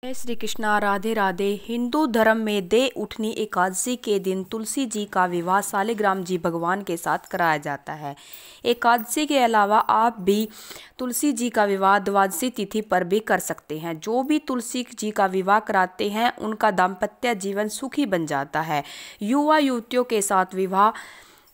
जय श्री कृष्णा। राधे राधे। हिंदू धर्म में दे उठनी एकादशी के दिन तुलसी जी का विवाह शालिग्राम जी भगवान के साथ कराया जाता है। एकादशी के अलावा आप भी तुलसी जी का विवाह द्वादशी तिथि पर भी कर सकते हैं। जो भी तुलसी जी का विवाह कराते हैं उनका दाम्पत्य जीवन सुखी बन जाता है। युवा युवतियों के साथ विवाह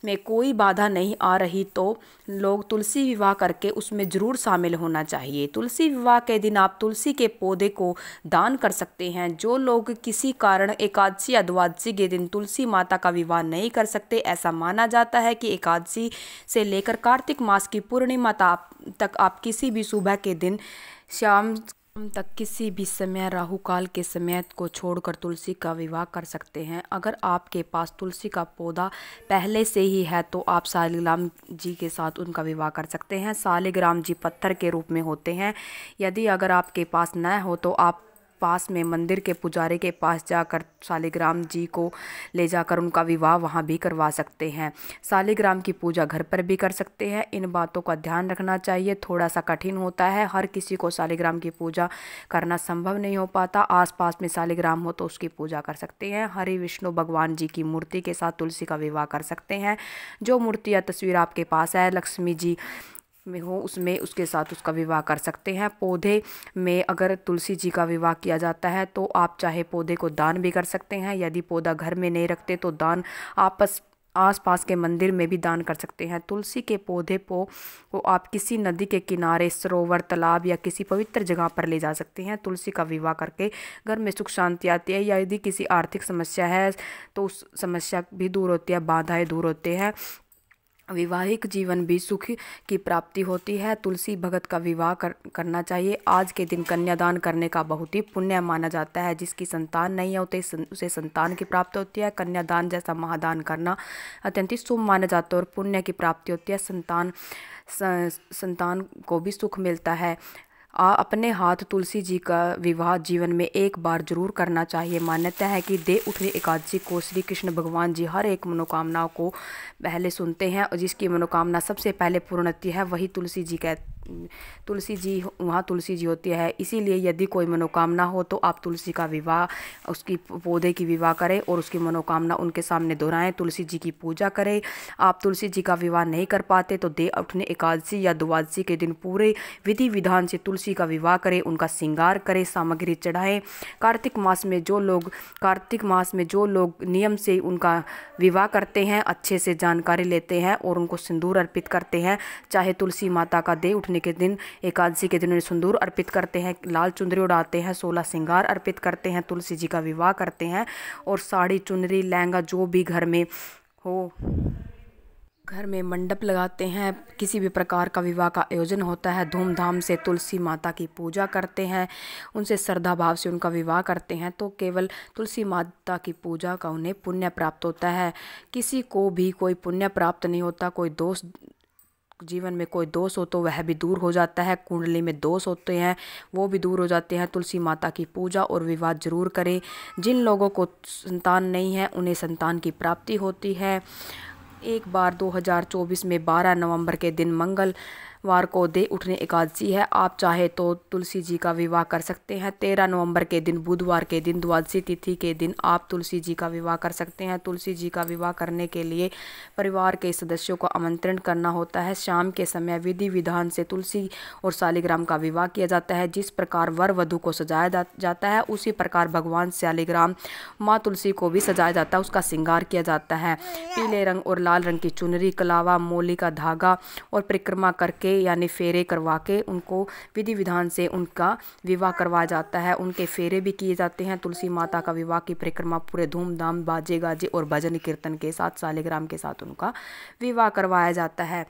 में कोई बाधा नहीं आ रही तो लोग तुलसी विवाह करके उसमें ज़रूर शामिल होना चाहिए। तुलसी विवाह के दिन आप तुलसी के पौधे को दान कर सकते हैं। जो लोग किसी कारण एकादशी या द्वादशी के दिन तुलसी माता का विवाह नहीं कर सकते, ऐसा माना जाता है कि एकादशी से लेकर कार्तिक मास की पूर्णिमा तक आप किसी भी सुबह के दिन शाम तक किसी भी समय राहु काल के समय को छोड़कर तुलसी का विवाह कर सकते हैं। अगर आपके पास तुलसी का पौधा पहले से ही है तो आप शालिग्राम जी के साथ उनका विवाह कर सकते हैं। शालिग्राम जी पत्थर के रूप में होते हैं। यदि अगर आपके पास न हो तो आप पास में मंदिर के पुजारी के पास जाकर शालिग्राम जी को ले जाकर उनका विवाह वहां भी करवा सकते हैं। शालिग्राम की पूजा घर पर भी कर सकते हैं। इन बातों का ध्यान रखना चाहिए। थोड़ा सा कठिन होता है, हर किसी को शालिग्राम की पूजा करना संभव नहीं हो पाता। आसपास में शालिग्राम हो तो उसकी पूजा कर सकते हैं। हरि विष्णु भगवान जी की मूर्ति के साथ तुलसी का विवाह कर सकते हैं। जो मूर्ति या तस्वीर आपके पास है, लक्ष्मी जी में हो, उसमें उसके साथ उसका विवाह कर सकते हैं। पौधे में अगर तुलसी जी का विवाह किया जाता है तो आप चाहे पौधे को दान भी कर सकते हैं। यदि पौधा घर में नहीं रखते तो दान आसपास के मंदिर में भी दान कर सकते हैं। तुलसी के पौधे को आप किसी नदी के किनारे, सरोवर, तालाब या किसी पवित्र जगह पर ले जा सकते हैं। तुलसी का विवाह करके घर में सुख शांति आती है। या यदि किसी आर्थिक समस्या है तो उस समस्या भी दूर होती है, बाधाएं दूर होते हैं। वैवाहिक जीवन भी सुख की प्राप्ति होती है। तुलसी भगत का विवाह करना चाहिए। आज के दिन कन्यादान करने का बहुत ही पुण्य माना जाता है। जिसकी संतान नहीं होती उसे संतान की प्राप्ति होती है। कन्यादान जैसा महादान करना अत्यंत ही शुभ माना जाता है और पुण्य की प्राप्ति होती है। संतान को भी सुख मिलता है। अपने हाथ तुलसी जी का विवाह जीवन में एक बार जरूर करना चाहिए। मान्यता है कि दे उठनी एकादशी को श्री कृष्ण भगवान जी हर एक मनोकामनाओं को पहले सुनते हैं और जिसकी मनोकामना सबसे पहले पूर्ण होती है वही तुलसी जी होती है। इसीलिए यदि कोई मनोकामना हो तो आप तुलसी का विवाह, उसकी पौधे की विवाह करें और उसकी मनोकामना उनके सामने दोहराएं। तुलसी जी की पूजा करें। आप तुलसी जी का विवाह नहीं कर पाते तो दे उठनी एकादशी या द्वादशी के दिन पूरे विधि विधान से तुलसी का विवाह करें, उनका श्रृंगार करें, सामग्री चढ़ाएं। कार्तिक मास में जो लोग नियम से उनका विवाह करते हैं, अच्छे से जानकारी लेते हैं और उनको सिंदूर अर्पित करते हैं। चाहे तुलसी माता का दे उठने के दिन, एकादशी के दिन उन्हें सिंदूर अर्पित करते हैं, लाल चुनरी उड़ाते हैं, 16 श्रृंगार अर्पित करते हैं, तुलसी जी का विवाह करते हैं और साड़ी, चुनरी, लहंगा जो भी घर में हो, घर में मंडप लगाते हैं। किसी भी प्रकार का विवाह का आयोजन होता है, धूमधाम से तुलसी माता की पूजा करते हैं, उनसे श्रद्धा भाव से उनका विवाह करते हैं तो केवल तुलसी माता की पूजा का उन्हें पुण्य प्राप्त होता है। किसी को भी कोई पुण्य प्राप्त नहीं होता। कोई दोष, जीवन में कोई दोष हो तो वह भी दूर हो जाता है। कुंडली में दोष होते हैं वो भी दूर हो जाते हैं। तुलसी माता की पूजा और विवाह जरूर करें। जिन लोगों को संतान नहीं है उन्हें संतान की प्राप्ति होती है। एक बार 2024 में 12 नवंबर के दिन मंगलवार को दे उठनी एकादशी है। आप चाहे तो तुलसी जी का विवाह कर सकते हैं। 13 नवंबर के दिन बुधवार के दिन द्वादशी तिथि के दिन आप तुलसी जी का विवाह कर सकते हैं। तुलसी जी का विवाह करने के लिए परिवार के सदस्यों को आमंत्रण करना होता है। शाम के समय विधि विधान से तुलसी और शालिग्राम का विवाह किया जाता है। जिस प्रकार वर वधु को सजाया जाता है उसी प्रकार भगवान शालिग्राम माँ तुलसी को भी सजाया जाता है, उसका श्रृंगार किया जाता है। पीले रंग और लाल रंग की चुनरी, कलावा, मोली का धागा और परिक्रमा करके यानी फेरे करवा के उनको विधि विधान से उनका विवाह करवाया जाता है। उनके फेरे भी किए जाते हैं। तुलसी माता का विवाह की परिक्रमा पूरे धूमधाम, बाजे गाजे और भजन कीर्तन के साथ शालिग्राम के साथ उनका विवाह करवाया जाता है।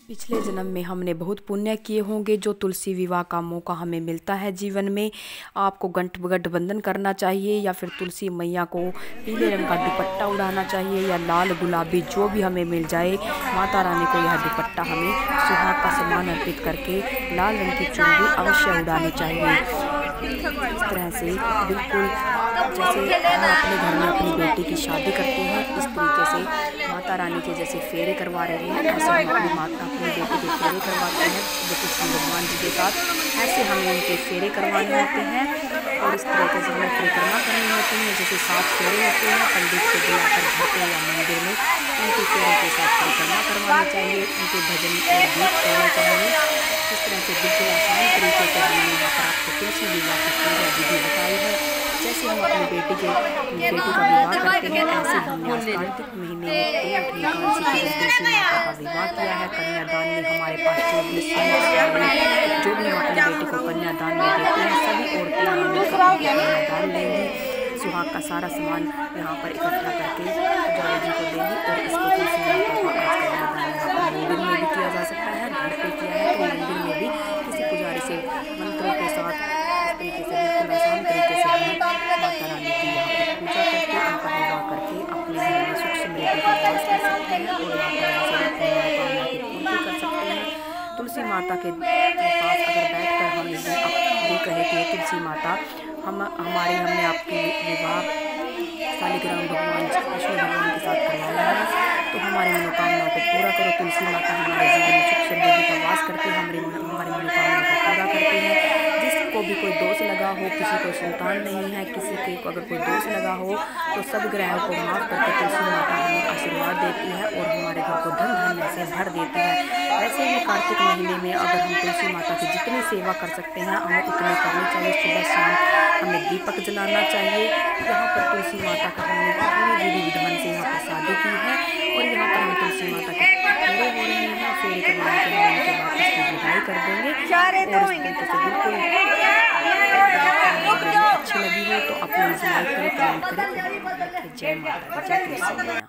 पिछले जन्म में हमने बहुत पुण्य किए होंगे जो तुलसी विवाह का मौका हमें मिलता है जीवन में। आपको गठबंधन करना चाहिए या फिर तुलसी मैया को पीले रंग का दुपट्टा उड़ाना चाहिए या लाल गुलाबी जो भी हमें मिल जाए। माता रानी को यह दुपट्टा हमें सुहाग का सम्मान अर्पित करके लाल रंग की चुनरी अवश्य उड़ानी चाहिए। इस तरह से बिल्कुल जैसे हम अपने घर में अपनी बेटी की शादी करते हैं, इस तरीके से माता रानी के जैसे फेरे करवा रहे हैं, ऐसे हम अपनी बेटी के फेरे करवाते हैं कृष्ण भगवान जी के साथ। ऐसे हमें उनके फेरे करवाने होते हैं और इस तरीके से हमें परिक्रमा करनी होती है। जैसे 7 फेरे होते हैं, पंडित को बुलाकर घर पे या मंदिर में उनके फेरों के साथ परिक्रमा करवानी चाहिए, उनके भजन और गीत करने चाहिए। इस तरह से बिल्कुल आसान तरीके से हमने यहाँ पर आपको तुलसी विवाह की पूजा विधि बताई है। जैसे हम अपनी बेटी का विवाह करते हैं, ऐसे हमने आज कार्तिक महीने में तुलसी माता का विवाह किया है। कन्यादान में हमारे पास जो भी हम अपनी बेटी को कन्यादान में देते हैं, सभी औरतें कन्यादान लेंगी। सुहाग का सारा सामान यहाँ पर इकट्ठा करके पुजारी जी को देंगी और इसको तुलसी माता का आज कन्यादान यहाँ पर मंदिर में भी किया जा सकता है। घर पे किया है तो मंदिर में भी किसी पुजारी से मंत्रों के साथ इस तरीके से बिल्कुल आसान तरीके से हम माता रानी की यहाँ पर पूजा करके उनका विवाह करके अपने घर में सुख समृद्धि का वास कर सकते हैं और माता रानी से मनोकामना की पूर्ति कर सकते हैं। तुलसी माता के पास अगर बैठकर हम देख रहे थे तुलसी माता हमने आपके विवाह शालिग्राम भगवान कृष्ण भगवान के साथ करवाया है, तो हमारी मनोकामना को पूरा करो। तुलसी माता हमारे जीवन में सुख समृद्धि का वास करके हमारी मनोकामना को पूरा करती है। जिसको भी कोई दोष लगा हो, किसी को संतान नहीं है, किसी के अगर कोई दोष लगा हो तो सब ग्रहों को माफ़ करके तुलसी माता हमें आशीर्वाद देती है और हमारे घर को धन धान्य से भर देती है। वैसे ही कार्तिक महीने में अगर हम तुलसी माता की जितनी सेवा कर सकते हैं हमें उतनी करनी चाहिए। सुबह शाम हमें दीपक जलाना चाहिए। यहाँ पर तुलसी माता का हमने पूरी विधि विधान से यहाँ पर शादी की है और यहाँ पर हम तुलसी माता के फेरे हो रहे हैं। फेरे करवाने के बाद उनके बाद उसकी विदाई कर देंगे और इस तरीके से बिल्कुल अच्छी लगी हो तो अपने लाइक करें, कमेंट करें। जय माता, जय कृष्ण।